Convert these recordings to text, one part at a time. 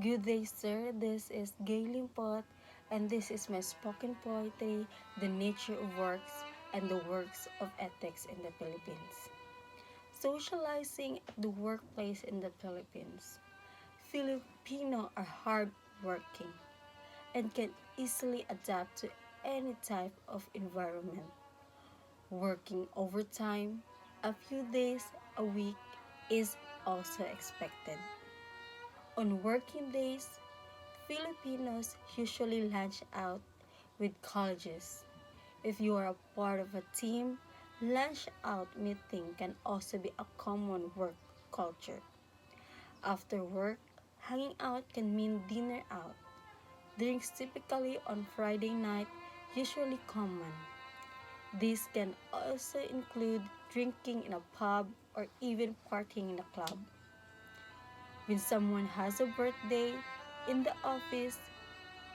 Good day, sir. This is Gay Limpot, and this is my spoken poetry, The Nature of Works and the Works of Ethics in the Philippines. Socializing at the workplace in the Philippines. Filipino are hardworking and can easily adapt to any type of environment. Working overtime a few days a week is also expected. On working days, Filipinos usually lunch out with colleges. If you are a part of a team, lunch out meeting can also be a common work culture. After work, hanging out can mean dinner out. Drinks typically on Friday night usually common. This can also include drinking in a pub or even partying in a club. When someone has a birthday in the office,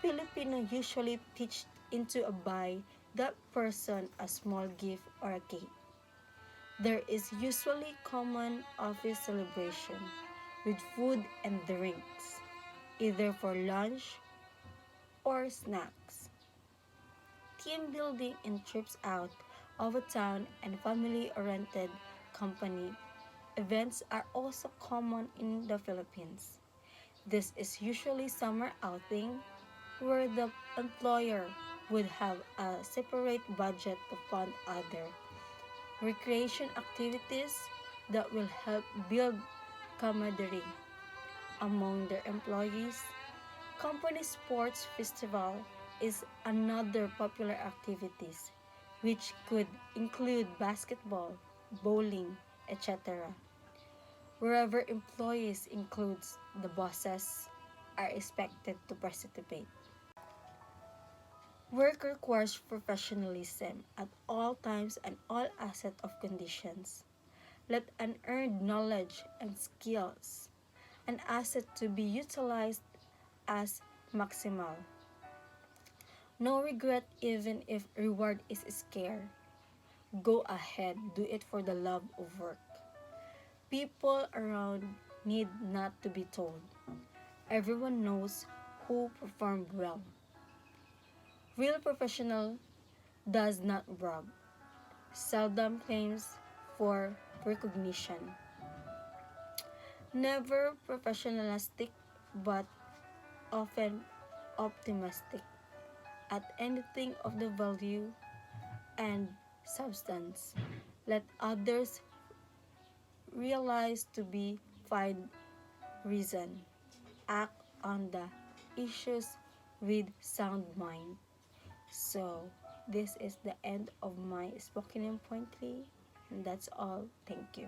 Filipino usually pitch into a buy that person a small gift or a cake. There is usually common office celebration with food and drinks, either for lunch or snacks. Team building and trips out of a town and family-oriented company events are also common in the Philippines. This is usually summer outing where the employer would have a separate budget to fund other recreation activities that will help build camaraderie among their employees. Company sports festival is another popular activities which could include basketball, bowling, etc. Wherever employees includes the bosses are expected to participate. Work requires professionalism at all times and all assets of conditions. Let unearned knowledge and skills, an asset to be utilized as maximal. No regret even if reward is scarce. Go ahead, do it for the love of work. People around need not to be told. Everyone knows who performed well. Real professional does not brag, seldom claims for recognition. Never professionalistic but often optimistic at anything of the value and substance. Let others realize to be find reason. Act on the issues with sound mind. So, this is the end of my spoken poetry, and that's all. Thank you.